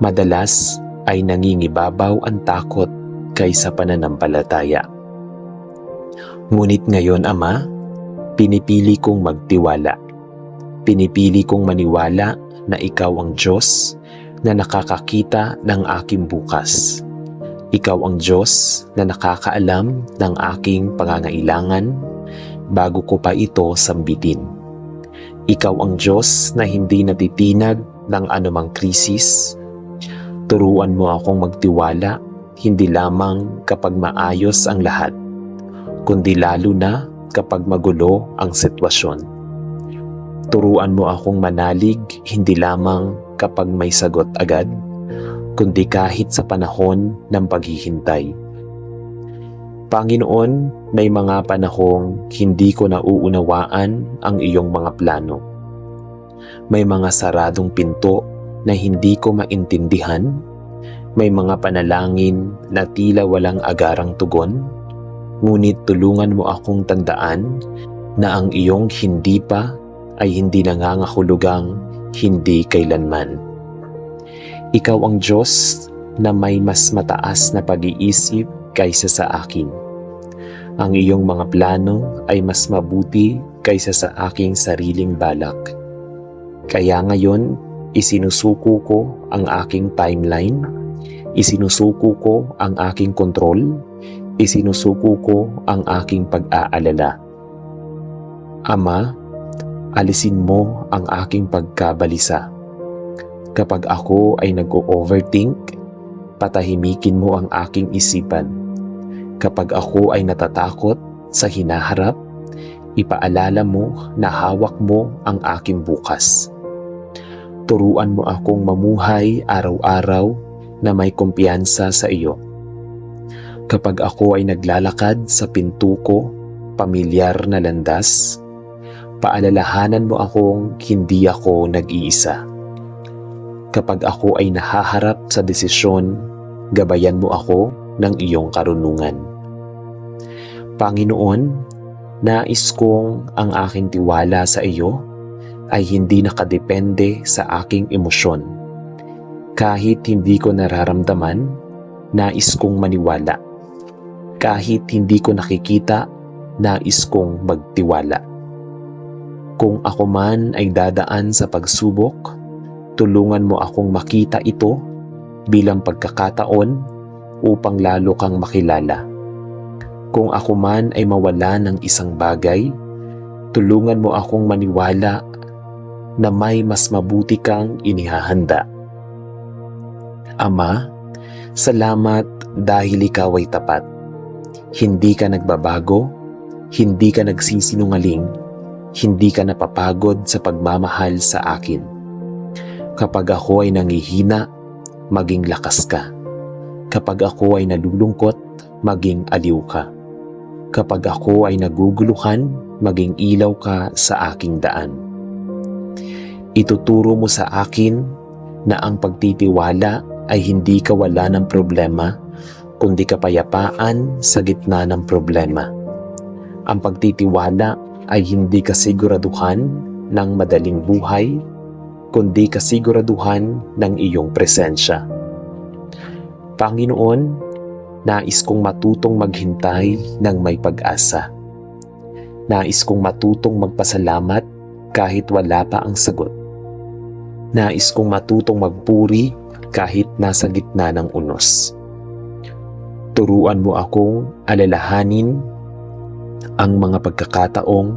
madalas ay nangingibabaw ang takot kaysa pananampalataya. Ngunit ngayon, Ama, pinipili kong magtiwala. Pinipili kong maniwala na ikaw ang Diyos na nakakakita ng aking bukas. Ikaw ang Diyos na nakakaalam ng aking pangangailangan bago ko pa ito sambitin. Ikaw ang Diyos na hindi natitinag ng anumang krisis. Turuan mo akong magtiwala hindi lamang kapag maayos ang lahat, kundi lalo na kapag magulo ang sitwasyon. Turuan mo akong manalig hindi lamang kapag may sagot agad, kundi kahit sa panahon ng paghihintay. Panginoon, may mga panahong hindi ko nauunawaan ang iyong mga plano. May mga saradong pinto na hindi ko maintindihan. May mga panalangin na tila walang agarang tugon. Ngunit tulungan mo akong tandaan na ang iyong hindi pa ay hindi nangangahulugang hindi kailanman. Ikaw ang Diyos na may mas mataas na pag-iisip kaysa sa akin. Ang iyong mga plano ay mas mabuti kaysa sa aking sariling balak. Kaya ngayon, isinusuko ko ang aking timeline, isinusuko ko ang aking kontrol, isinusuko ko ang aking pag-aalala. Ama, alisin mo ang aking pagkabalisa. Kapag ako ay nag-o-overthink, patahimikin mo ang aking isipan. Kapag ako ay natatakot sa hinaharap, ipaalala mo na hawak mo ang aking bukas. Turuan mo akong mamuhay araw-araw na may kumpiyansa sa iyo. Kapag ako ay naglalakad sa pinto ko, pamilyar na landas, paalalahanan mo akong hindi ako nag-iisa. Kapag ako ay nahaharap sa desisyon, gabayan mo ako ng iyong karunungan. Panginoon, nais kong ang aking tiwala sa iyo ay hindi nakadepende sa aking emosyon. Kahit hindi ko nararamdaman, nais kong maniwala. Kahit hindi ko nakikita, nais kong magtiwala. Kung ako man ay dadaan sa pagsubok, Tulungan mo akong makita ito bilang pagkakataon upang lalo kang makilala. Kung ako man ay mawala ng isang bagay, tulungan mo akong maniwala na may mas mabuti kang inihahanda. Ama, salamat dahil ikaw ay tapat. Hindi ka nagbabago, hindi ka nagsisinungaling, hindi ka napapagod sa pagmamahal sa akin. Kapag ako ay nangihina, maging lakas ka. Kapag ako ay nalulungkot, maging aliw ka. Kapag ako ay naguguluhan, maging ilaw ka sa aking daan. Ituturo mo sa akin na ang pagtitiwala ay hindi kawala ng problema, kundi kapayapaan sa gitna ng problema. Ang pagtitiwala ay hindi kasiguraduhan ng madaling buhay, kundi kasiguraduhan ng iyong presensya. Panginoon, nais kong matutong maghintay ng may pag-asa. Nais kong matutong magpasalamat kahit wala pa ang sagot. Nais kong matutong magpuri kahit nasa gitna ng unos. Turuan mo akong alalahanin ang mga pagkakataong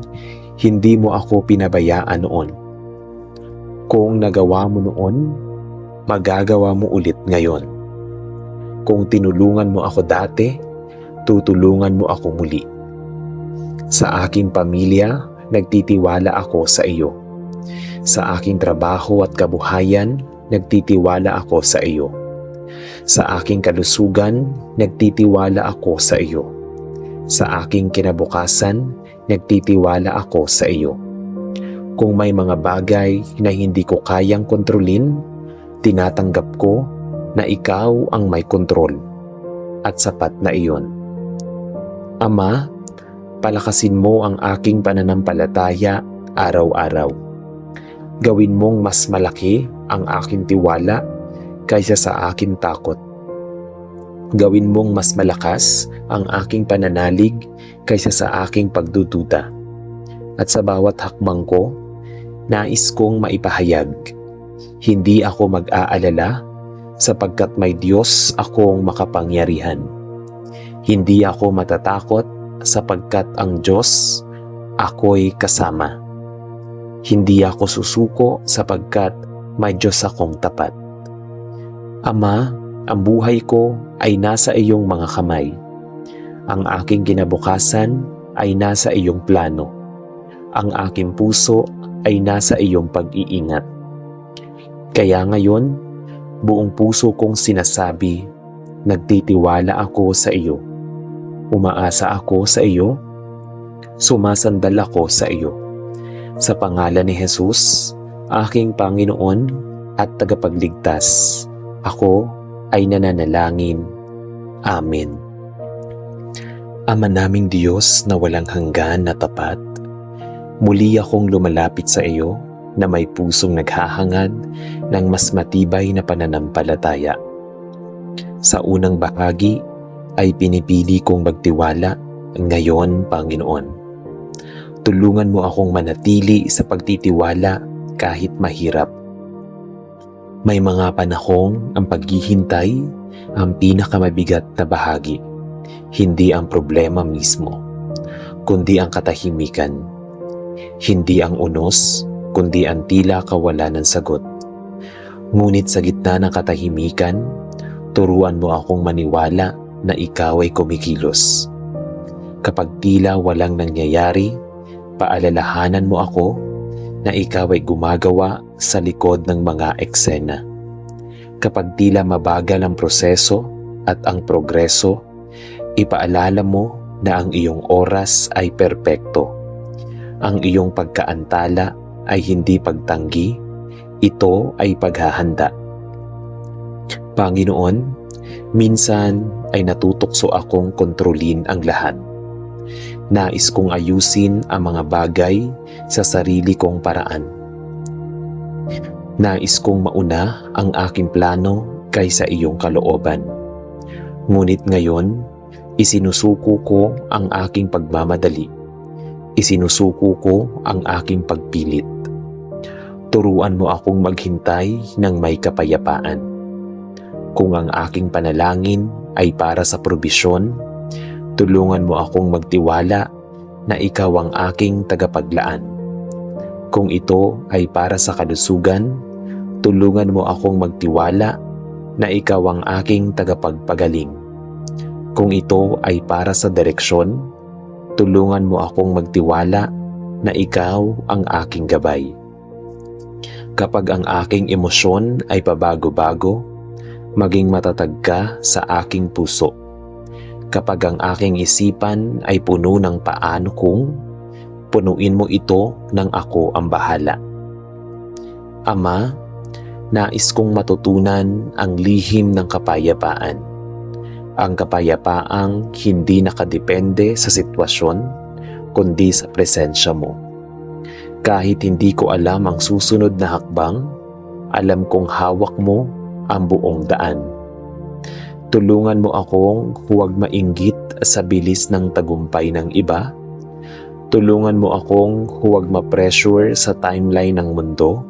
hindi mo ako pinabayaan noon. Kung nagawa mo noon, magagawa mo ulit ngayon. Kung tinulungan mo ako dati, tutulungan mo ako muli. Sa aking pamilya, nagtitiwala ako sa iyo. Sa aking trabaho at kabuhayan, nagtitiwala ako sa iyo. Sa aking kalusugan, nagtitiwala ako sa iyo. Sa aking kinabukasan, nagtitiwala ako sa iyo. Kung may mga bagay na hindi ko kayang kontrolin, tinatanggap ko na ikaw ang may kontrol at sapat na iyon. Ama, palakasin mo ang aking pananampalataya araw-araw. Gawin mong mas malaki ang aking tiwala kaysa sa aking takot. Gawin mong mas malakas ang aking pananalig kaysa sa aking pagdududa. At sa bawat hakbang ko, nais kong maipahayag, hindi ako mag-aalala sapagkat may Diyos akong makapangyarihan. Hindi ako matatakot sapagkat ang Diyos ako'y kasama. Hindi ako susuko sapagkat may Diyos akong tapat. Ama, ang buhay ko ay nasa iyong mga kamay. Ang aking kinabukasan ay nasa iyong plano. Ang aking puso ay nasa iyong pag-iingat. Kaya ngayon, buong puso kong sinasabi, nagtitiwala ako sa iyo. Umaasa ako sa iyo. Sumasandal ako sa iyo. Sa pangalan ni Jesus, aking Panginoon at tagapagligtas, ako ay nananalangin. Amen. Ama naming Diyos na walang hanggan na tapat, muli akong lumalapit sa iyo na may pusong naghahangad ng mas matibay na pananampalataya. Sa unang bahagi ay pinipili kong magtiwala. Ngayon, Panginoon, tulungan mo akong manatili sa pagtitiwala kahit mahirap. May mga panahong ang paghihintay ang pinakamabigat na bahagi. Hindi ang problema mismo, kundi ang katahimikan. Hindi ang unos, kundi ang tila kawalan ng sagot. Ngunit sa gitna ng katahimikan, turuan mo akong maniwala na ikaw ay kumikilos. Kapag tila walang nangyayari, paalalahanan mo ako na ikaw ay gumagawa sa likod ng mga eksena. Kapag tila mabagal ang proseso at ang progreso, ipaalala mo na ang iyong oras ay perpekto. Ang iyong pagkaantala ay hindi pagtanggi, ito ay paghahanda. Panginoon, minsan ay natutokso akong kontrolin ang lahat. Nais kong ayusin ang mga bagay sa sarili kong paraan. Nais kong mauna ang aking plano kaysa iyong kalooban. Ngunit ngayon, isinusuko ko ang aking pagmamadali. Isinusuko ko ang aking pagpilit. Turuan mo akong maghintay ng may kapayapaan. Kung ang aking panalangin ay para sa probisyon, tulungan mo akong magtiwala na ikaw ang aking tagapaglaan. Kung ito ay para sa kalusugan, tulungan mo akong magtiwala na ikaw ang aking tagapagpagaling. Kung ito ay para sa direksyon, tulungan mo akong magtiwala na ikaw ang aking gabay. Kapag ang aking emosyon ay pabago-bago, maging matatag ka sa aking puso. Kapag ang aking isipan ay puno ng paano kung, punuin mo ito ng ako ang bahala. Ama, nais kong matutunan ang lihim ng kapayapaan. Ang kapayapaang hindi nakadepende sa sitwasyon, kundi sa presensya mo. Kahit hindi ko alam ang susunod na hakbang, alam kong hawak mo ang buong daan. Tulungan mo akong huwag mainggit sa bilis ng tagumpay ng iba. Tulungan mo akong huwag ma-pressure sa timeline ng mundo.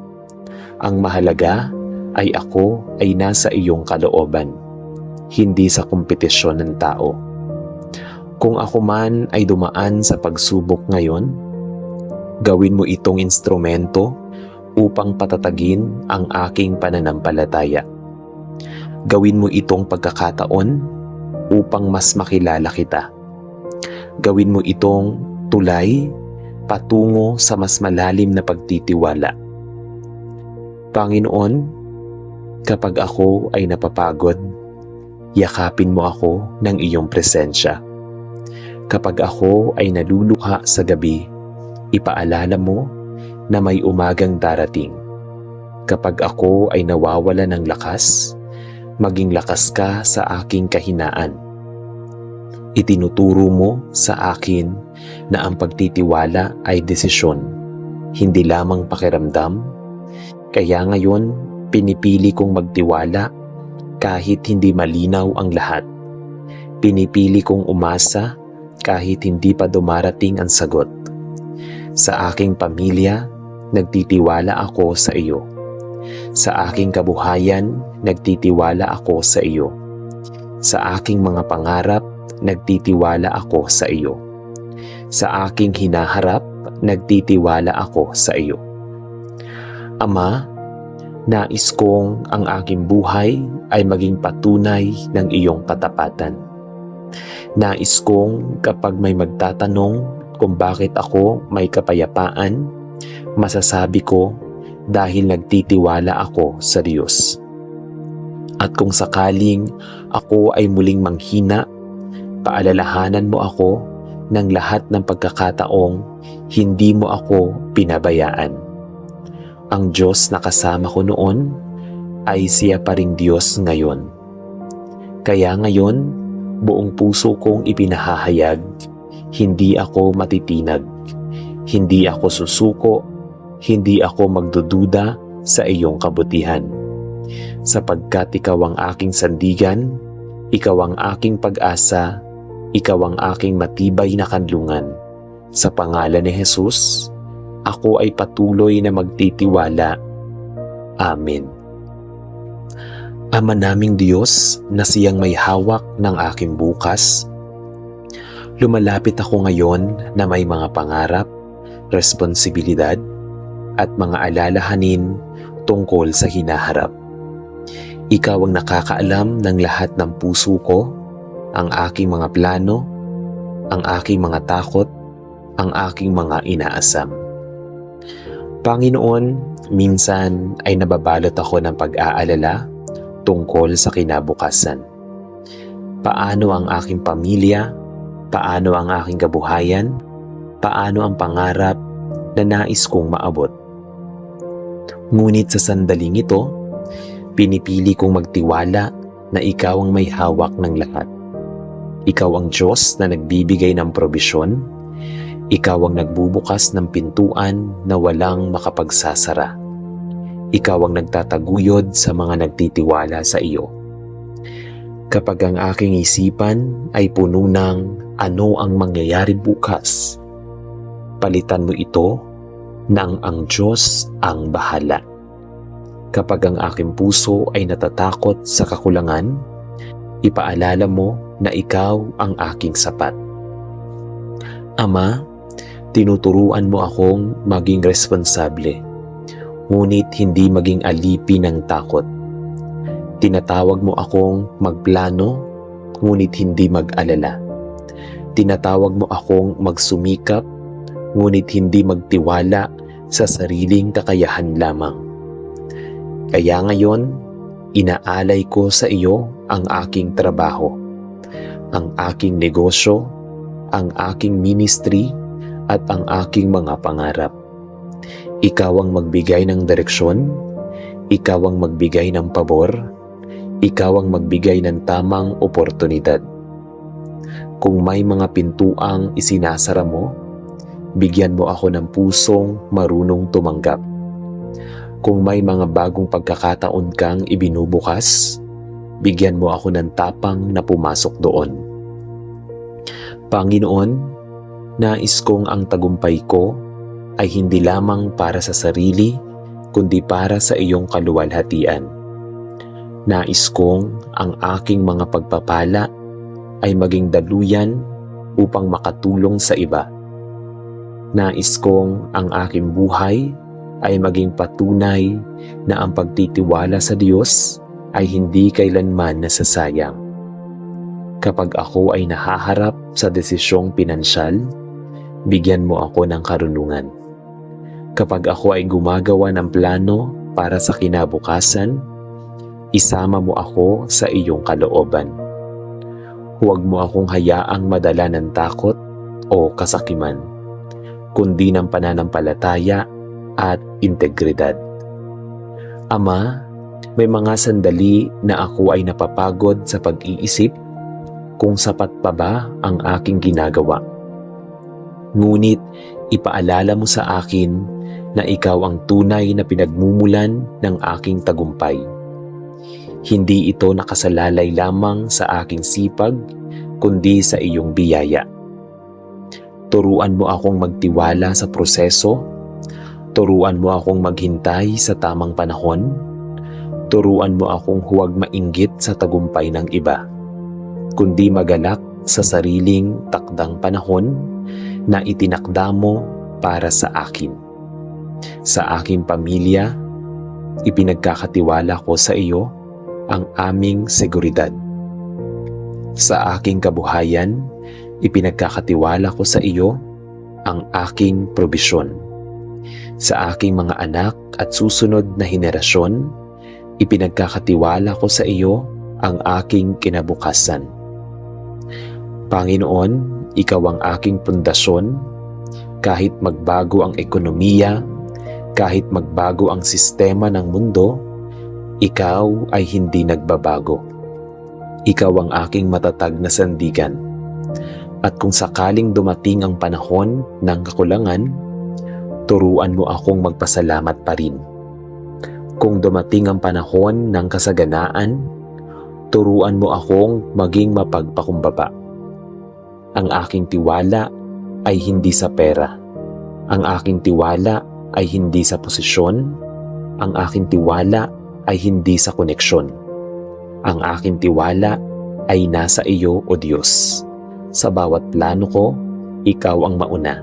Ang mahalaga ay ako ay nasa iyong kalooban, hindi sa kompetisyon ng tao. Kung ako man ay dumaan sa pagsubok ngayon, gawin mo itong instrumento upang patatagin ang aking pananampalataya. Gawin mo itong pagkakataon upang mas makilala kita. Gawin mo itong tulay patungo sa mas malalim na pagtitiwala. Panginoon, kapag ako ay napapagod, yakapin mo ako ng iyong presensya. Kapag ako ay naluluha sa gabi, ipaalala mo na may umagang darating. Kapag ako ay nawawala ng lakas, maging lakas ka sa aking kahinaan. Itinuturo mo sa akin na ang pagtitiwala ay desisyon, hindi lamang pakiramdam. Kaya ngayon, pinipili kong magtiwala kahit hindi malinaw ang lahat. Pinipili kong umasa kahit hindi pa dumarating ang sagot. Sa aking pamilya, nagtitiwala ako sa iyo. Sa aking kabuhayan, nagtitiwala ako sa iyo. Sa aking mga pangarap, nagtitiwala ako sa iyo. Sa aking hinaharap, nagtitiwala ako sa iyo. Ama, nais kong ang aking buhay ay maging patunay ng iyong katapatan. Nais kong kapag may magtatanong kung bakit ako may kapayapaan, masasabi ko dahil nagtitiwala ako sa Diyos. At kung sakaling ako ay muling manghina, paalalahanan mo ako ng lahat ng pagkakataong hindi mo ako pinabayaan. Ang Diyos na kasama ko noon ay siya pa ring Diyos ngayon. Kaya ngayon, buong puso kong ipinahahayag, hindi ako matitinag, hindi ako susuko, hindi ako magdududa sa iyong kabutihan. Sapagkat ikaw ang aking sandigan, ikaw ang aking pag-asa, ikaw ang aking matibay na kanlungan. Sa pangalan ni Jesus, ako ay patuloy na magtitiwala. Amen. Ama naming Diyos na siyang may hawak ng aking bukas, lumalapit ako ngayon na may mga pangarap, responsibilidad, at mga alalahanin tungkol sa hinaharap. Ikaw ang nakakaalam ng lahat ng puso ko, ang aking mga plano, ang aking mga takot, ang aking mga inaasam. Panginoon, minsan ay nababalot ako ng pag-aalala tungkol sa kinabukasan. Paano ang aking pamilya? Paano ang aking kabuhayan? Paano ang pangarap na nais kong maabot? Ngunit sa sandaling ito, pinipili kong magtiwala na ikaw ang may hawak ng lahat. Ikaw ang Diyos na nagbibigay ng probisyon. Ikaw ang nagbubukas ng pintuan na walang makapagsasara. Ikaw ang nagtataguyod sa mga nagtitiwala sa iyo. Kapag ang aking isipan ay puno ng ano ang mangyayari bukas, palitan mo ito na ang Diyos ang bahala. Kapag ang aking puso ay natatakot sa kakulangan, ipaalala mo na ikaw ang aking sapat. Ama, tinuturuan mo akong maging responsable, ngunit hindi maging alipin ng takot. Tinatawag mo akong magplano, ngunit hindi mag-alala. Tinatawag mo akong magsumikap, ngunit hindi magtiwala sa sariling kakayahan lamang. Kaya ngayon, inaalay ko sa iyo ang aking trabaho, ang aking negosyo, ang aking ministry, at ang aking mga pangarap. Ikaw ang magbigay ng direksyon, ikaw ang magbigay ng pabor, ikaw ang magbigay ng tamang oportunidad. Kung may mga pintuang isinasara mo, bigyan mo ako ng pusong marunong tumanggap. Kung may mga bagong pagkakataon kang ibinubukas, bigyan mo ako ng tapang na pumasok doon. Panginoon, nais kong ang tagumpay ko ay hindi lamang para sa sarili, kundi para sa iyong kaluwalhatian. Nais kong ang aking mga pagpapala ay maging daluyan upang makatulong sa iba. Nais kong ang aking buhay ay maging patunay na ang pagtitiwala sa Diyos ay hindi kailanman nasasayang. Kapag ako ay nahaharap sa desisyong pinansyal, bigyan mo ako ng karunungan. Kapag ako ay gumagawa ng plano para sa kinabukasan, isama mo ako sa iyong kalooban. Huwag mo akong hayaang madala ng takot o kasakiman, kundi ng pananampalataya at integridad. Ama, may mga sandali na ako ay napapagod sa pag-iisip kung sapat pa ba ang aking ginagawa. Ngunit ipaalala mo sa akin na ikaw ang tunay na pinagmumulan ng aking tagumpay. Hindi ito nakasalalay lamang sa aking sipag, kundi sa iyong biyaya. Turuan mo akong magtiwala sa proseso, turuan mo akong maghintay sa tamang panahon, turuan mo akong huwag mainggit sa tagumpay ng iba, kundi magalak sa sariling takdang panahon na itinakda mo para sa akin. Sa aking pamilya, ipinagkakatiwala ko sa iyo ang aming seguridad. Sa aking kabuhayan, ipinagkakatiwala ko sa iyo ang aking probisyon. Sa aking mga anak at susunod na henerasyon, ipinagkakatiwala ko sa iyo ang aking kinabukasan. Panginoon, ikaw ang aking pundasyon. Kahit magbago ang ekonomiya, kahit magbago ang sistema ng mundo, ikaw ay hindi nagbabago. Ikaw ang aking matatag na sandigan. At kung sakaling dumating ang panahon ng kakulangan, turuan mo akong magpasalamat pa rin. Kung dumating ang panahon ng kasaganaan, turuan mo akong maging mapagpakumbaba. Ang aking tiwala ay hindi sa pera. Ang aking tiwala ay hindi sa posisyon. Ang aking tiwala ay hindi sa koneksyon. Ang aking tiwala ay nasa iyo, O Diyos. Sa bawat plano ko, ikaw ang mauna.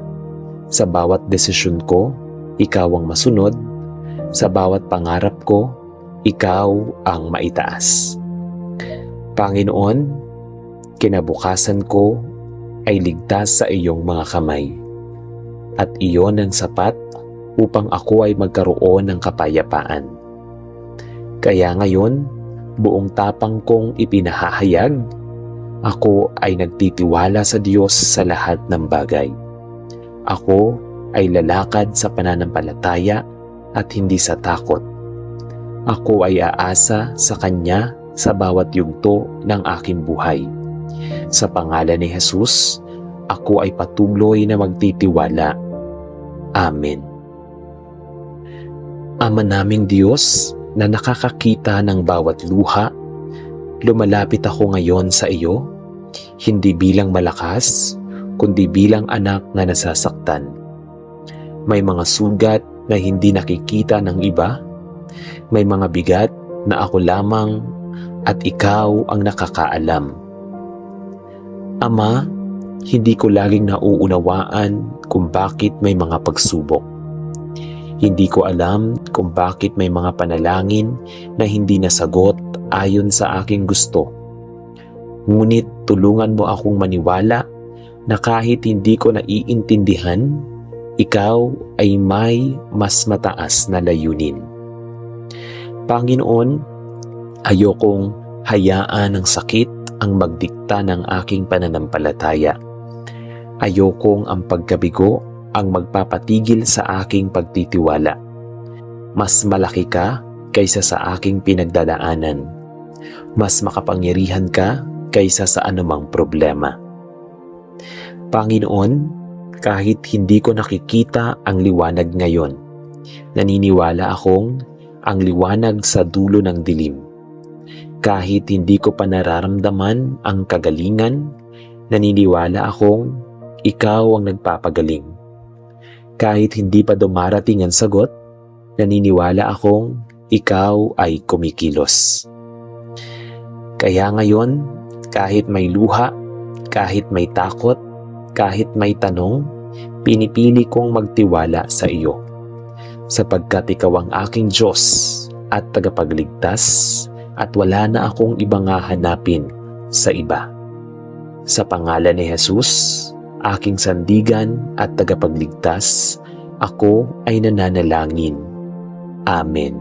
Sa bawat desisyon ko, ikaw ang masunod. Sa bawat pangarap ko, ikaw ang maitaas. Panginoon, kinabukasan ko ay ligtas sa iyong mga kamay. At iyon ang sapat upang ako ay magkaroon ng kapayapaan. Kaya ngayon, buong tapang kong ipinahahayag, ako ay nagtitiwala sa Diyos sa lahat ng bagay. Ako ay lalakad sa pananampalataya at hindi sa takot. Ako ay aasa sa Kanya sa bawat yugto ng aking buhay. Sa pangalan ni Jesus, ako ay patuloy na magtitiwala. Amen. Ama naming Diyos na nakakakita ng bawat luha, lumalapit ako ngayon sa iyo, hindi bilang malakas, kundi bilang anak na nasasaktan. May mga sugat na hindi nakikita ng iba. May mga bigat na ako lamang at ikaw ang nakakaalam. Ama, hindi ko laging nauunawaan kung bakit may mga pagsubok. Hindi ko alam kung bakit may mga panalangin na hindi nasagot ayon sa aking gusto. Ngunit tulungan mo akong maniwala na kahit hindi ko naiintindihan, ikaw ay may mas mataas na layunin. Panginoon, ayokong hayaan ng sakit ang magdikta ng aking pananampalataya. Ayokong ang pagkabigo ang magpapatigil sa aking pagtitiwala. Mas malaki ka kaysa sa aking pinagdadaanan. Mas makapangyarihan ka kaysa sa anumang problema. Panginoon, kahit hindi ko nakikita ang liwanag ngayon, naniniwala akong ang liwanag sa dulo ng dilim. Kahit hindi ko pa nararamdaman ang kagalingan, naniniwala akong ikaw ang nagpapagaling. Kahit hindi pa dumarating ang sagot, naniniwala akong ikaw ay kumikilos. Kaya ngayon, kahit may luha, kahit may takot, kahit may tanong, pinipili kong magtiwala sa iyo. Sapagkat ikaw ang aking Diyos at tagapagligtas at wala na akong ibang hahanapin sa iba. Sa pangalan ni Jesus, aking sandigan at tagapagligtas, ako ay nananalangin. Amen.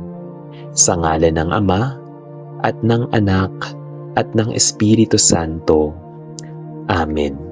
Sa ngalan ng Ama at ng Anak at ng Espiritu Santo. Amen.